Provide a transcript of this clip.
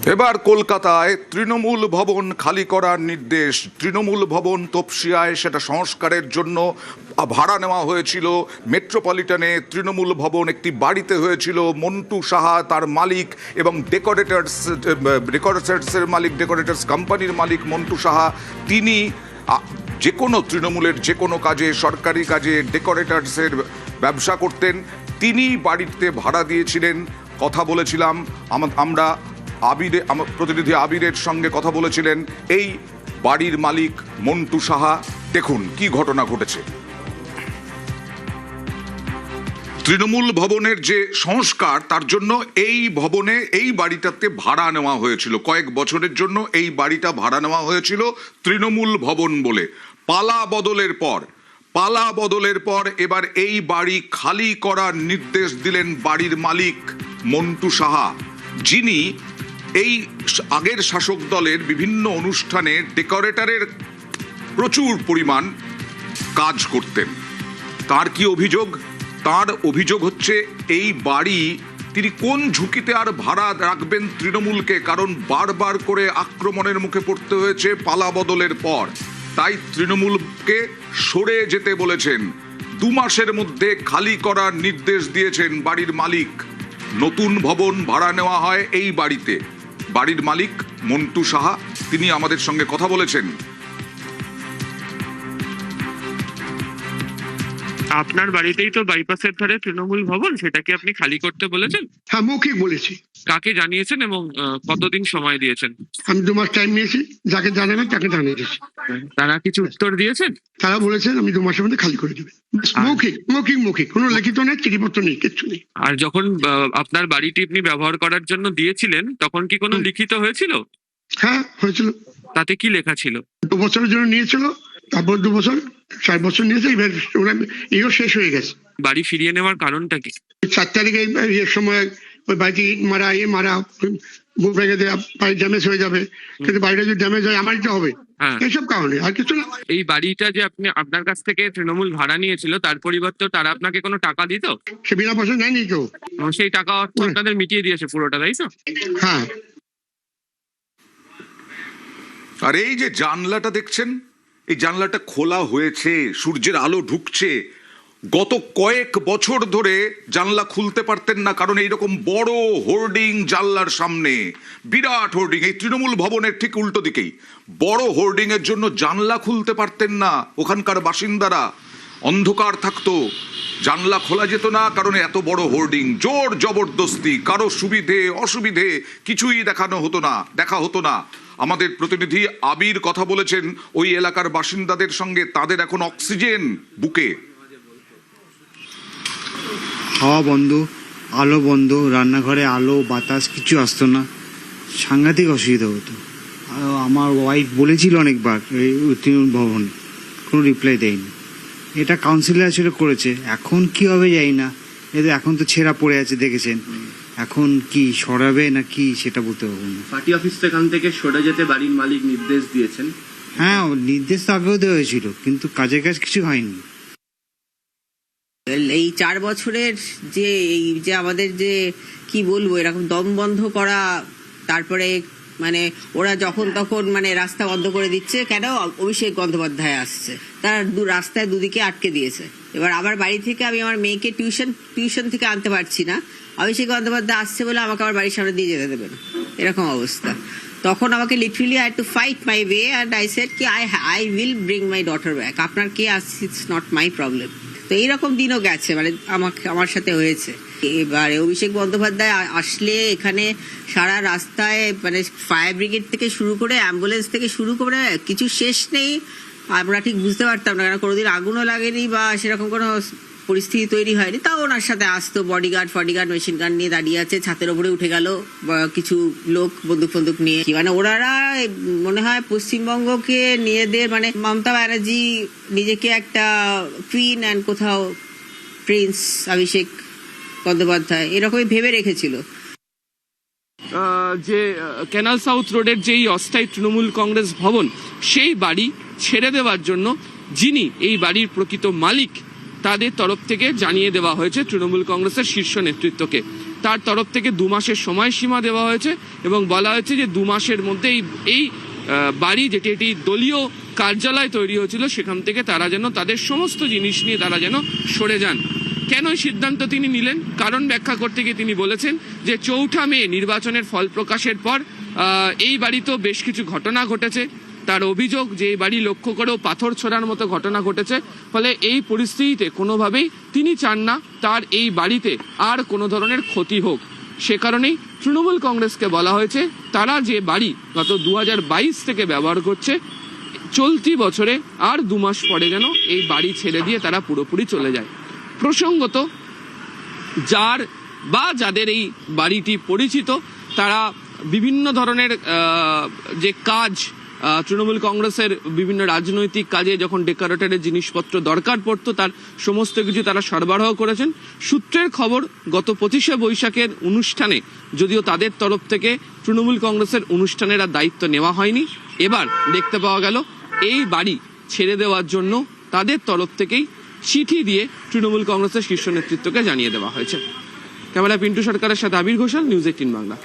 এবার কলকাতায় তৃণমূল ভবন খালি করার নির্দেশ। তৃণমূল ভবন তপসিয়ায় সেটা সংস্কারের জন্য ভাড়া নেওয়া হয়েছিল। মেট্রোপলিটনে তৃণমূল ভবন একটি বাড়িতে হয়েছিল। মন্টু সাহা তার মালিক এবং ডেকোরেটার্সের মালিক, ডেকোরেটার্স কোম্পানির মালিক মন্টু সাহা, তিনি যে কোনো তৃণমূলের যে কোনো কাজে, সরকারি কাজে ডেকোরেটার্সের ব্যবসা করতেন। তিনি বাড়িতে ভাড়া দিয়েছিলেন। কথা বলেছিলাম আমরা আমার প্রতিনিধি আবিরের সঙ্গে কথা বলেছিলেন এই বাড়ির মালিক মন্টু সাহা। দেখুন কি ঘটনা ঘটেছে। তৃণমূল ভবনের যে সংস্কার, তার জন্য এই ভবনে, এই বাড়িটাতে ভাড়া নেওয়া হয়েছিল। কয়েক বছরের জন্য এই বাড়িটা ভাড়া নেওয়া হয়েছিল তৃণমূল ভবন বলে। পালা বদলের পর এবার এই বাড়ি খালি করার নির্দেশ দিলেন বাড়ির মালিক মন্টু সাহা, যিনি এই আগের শাসক দলের বিভিন্ন অনুষ্ঠানে ডেকোরেটরের প্রচুর পরিমাণ কাজ করতেন। তার কি অভিযোগ? তার অভিযোগ হচ্ছে এই বাড়ি তিনি কোন ঝুঁকিতে আর ভাড়া রাখবেন তৃণমূলকে, কারণ বারবার করে আক্রমণের মুখে পড়তে হয়েছে পালা বদলের পর। তাই তৃণমূলকে সরে যেতে বলেছেন। 2 মাসের মধ্যে খালি করার নির্দেশ দিয়েছেন বাড়ির মালিক। নতুন ভবন ভাড়া নেওয়া হয় এই বাড়িতে। বাড়ির মালিক মন্টু সাহা তিনি আমাদের সঙ্গে কথা বলেছেন। আপনার বাড়িতেই তো বাইপাসের ধারে তৃণমূল ভবন, সেটাকে আপনি খালি করতে বলেছেন? হ্যাঁ, মৌখিক বলেছি। কাকে জানিয়েছেন এবং কতদিন সময় দিয়েছেন? আমি 2 মাস টাইম নিয়েছি, যাকে জানাবেন তাকে জানিয়ে দিয়েছি। তারা কিছু উত্তর দিয়েছেন? তারা বলেছেন আমি 2 মাসের মধ্যে খালি করে দেবে। মৌখিক, কোনো লিখিত নেই, চিঠিপত্র নেই, কিচ্ছু নেই। আর যখন আপনার বাড়িটি আপনি ব্যবহার করার জন্য দিয়েছিলেন, তখন কি কোনো লিখিত হয়েছিল? হ্যাঁ, হয়েছিল। তাতে কি লেখা ছিল? 2 বছরের জন্য নিয়েছিল, তারপর 2 বছর 4 বছর নিয়েছে। এবার এও শেষ হয়ে গেছে। বাড়ি ফিরিয়ে নেওয়ার কারণটা কি? 4 তারিখে এর সময় ওই বাড়িতে ইট মারা বুক ভেঙে দেওয়া, বাড়ি ড্যামেজ হয়ে যাবে। কিন্তু বাড়িটা যদি ড্যামেজ হয় আমারই তো হবে। এইসব কারণে, আর কিছু না। এই বাড়িটা যে আপনি আপনার কাছ থেকে তৃণমূল ভাড়া নিয়েছিল, তার পরিবর্তে তারা আপনাকে কোনো টাকা দিত? সে বিনা পয়সা নেয়নি কেউ। সেই টাকা অর্থ আপনাদের মিটিয়ে দিয়েছে পুরোটা, তাই তো? হ্যাঁ। আর এই যে জানলাটা দেখছেন, এই জানলাটা খোলা হয়েছে, সূর্যের আলো ঢুকছে। গত কয়েক বছর ধরে জানলা খুলতে পারতেন না, কারণ এইরকম বড় হোর্ডিং জানলার সামনে, বিরাট হোর্ডিং। এই তৃণমূল ভবনের ঠিক উল্টো দিকেই বড় হোর্ডিং এর জন্য জানলা খুলতে পারতেন না ওখানকার বাসিন্দারা। অন্ধকার থাকতো, জানলা খোলা যেত না, কারণ এত বড় হোর্ডিং। জোর জবরদস্তি, কারো সুবিধে অসুবিধে কিছুই দেখা হতো না। আমাদের প্রতিনিধি আবির কথা বলেছেন ওই এলাকার বাসিন্দাদের সঙ্গে। তাদের এখন অক্সিজেন বুকে। হাওয়া বন্ধ, আলো বন্ধ, রান্নাঘরে আলো বাতাস কিছু আসতো না, সাংঘাতিক অসুবিধা হতো। আমার ওয়াইফ বলেছিল অনেকবার এই তৃণমূল ভবন, কোনো রিপ্লাই দেয়নি। এটা কাউন্সিলর ছিল করেছে, এখন কি হবে জানি না। এদের এখন তো ছেঁড়া পড়ে আছে, দেখেছেন। এখন কি সরাবে না কি সেটা বলতে পারবো না। পার্টি অফিস এখান থেকে সরে যেতে বাড়ির মালিক নির্দেশ দিয়েছেন। হ্যাঁ, নির্দেশ তো আগেও দেওয়া হয়েছিল, কিন্তু কাজের কাজ কিছু হয়নি। এই 4 বছরের যে আমাদের যে কি বলবো, এরকম দম বন্ধ করা, তারপরে মানে ওরা যখন তখন মানে রাস্তা বন্ধ করে দিচ্ছে। কেন? অভিষেক বন্দ্যোপাধ্যায় আসছে, তার রাস্তায় দুদিকে আটকে দিয়েছে। এবার আমার বাড়ি থেকে আমি আমার মেয়েকে টিউশন থেকে আনতে পারছি না, অভিষেক বন্দ্যোপাধ্যায় আসছে বলে আমাকে আমার বাড়ির সামনে দিয়ে যেতে দেবে না, এরকম অবস্থা। তখন আমাকে literally I had to fight my way and I said কি I will bring my daughter back. আপনার কে আসছে, ইটস নট মাই প্রবলেম। তো এইরকম দিনও গেছে, মানে আমার সাথে হয়েছে। এবারে অভিষেক বন্দ্যোপাধ্যায় আসলে এখানে সারা রাস্তায় মানে ফায়ার ব্রিগেড থেকে শুরু করে অ্যাম্বুলেন্স থেকে শুরু করে কিছু শেষ নেই। আমরা ঠিক বুঝতে পারতাম না, কারণ কোনোদিন আগুনও লাগেনি বা সেরকম কোনো পরিস্থিতি তৈরি হয়নি। তাও ওনার সাথে আসতো বডিগার্ড মেশিন গান নিয়ে দাঁড়িয়ে আছে, ছাদের ওপরে উঠে গেল কিছু লোক বন্দুক নিয়ে। মানে ওনারা মনে হয় পশ্চিমবঙ্গকে নিজেদের, মানে মমতা ব্যানার্জি নিজেকে একটা কুইন অ্যান্ড কোথাও প্রিন্স অভিষেক বন্দ্যোপাধ্যায় এরকমই ভেবে রেখেছিল। যে ক্যানাল সাউথ রোডের যেই অস্থায়ী তৃণমূল কংগ্রেস ভবন, সেই বাড়ি ছেড়ে দেওয়ার জন্য যিনি এই বাড়ির প্রকৃত মালিক, তাদের তরফ থেকে জানিয়ে দেওয়া হয়েছে তৃণমূল কংগ্রেসের শীর্ষ নেতৃত্বকে। তার তরফ থেকে 2 মাসের সময়সীমা দেওয়া হয়েছে এবং বলা হয়েছে যে 2 মাসের মধ্যে এই বাড়ি, যেটি এটি দলীয় কার্যালয় তৈরি হয়েছিল, সেখান থেকে তারা যেন তাদের সমস্ত জিনিস নিয়ে তারা যেন সরে যান। কেন এই সিদ্ধান্ত তিনি নিলেন, কারণ ব্যাখ্যা করতে গিয়ে তিনি বলেছেন যে 4 মে নির্বাচনের ফল প্রকাশের পর এই বাড়িতেও বেশ কিছু ঘটনা ঘটেছে। তার অভিযোগ যে এই বাড়ি লক্ষ্য করেও পাথর ছোড়ার মতো ঘটনা ঘটেছে, ফলে এই পরিস্থিতিতে কোনোভাবেই তিনি চান না তার এই বাড়িতে আর কোনো ধরনের ক্ষতি হোক। সে কারণেই তৃণমূল কংগ্রেসকে বলা হয়েছে তারা যে বাড়ি গত 2022 থেকে ব্যবহার করছে, চলতি বছরে আর 2 মাস পরে যেন এই বাড়ি ছেড়ে দিয়ে তারা পুরোপুরি চলে যায়। প্রসঙ্গত, যাদের এই বাড়িটি পরিচিত, তারা বিভিন্ন ধরনের যে কাজ, তৃণমূল কংগ্রেসের বিভিন্ন রাজনৈতিক কাজে যখন ডেকোরেটরের জিনিসপত্র দরকার পড়তো তার সমস্ত কিছু তারা সরবরাহ করেছেন। সূত্রের খবর, গত 25শে বৈশাখের অনুষ্ঠানে যদিও তাদের তরফ থেকে তৃণমূল কংগ্রেসের অনুষ্ঠানের আর দায়িত্ব নেওয়া হয়নি, এবার দেখতে পাওয়া গেল এই বাড়ি ছেড়ে দেওয়ার জন্য তাদের তরফ থেকেই চিঠি দিয়ে তৃণমূল কংগ্রেসের শীর্ষ নেতৃত্বকে জানিয়ে দেওয়া হয়েছে। ক্যামেরা পিন্টু সরকারের সাথে আবির ঘোষাল, নিউজ 18 বাংলা।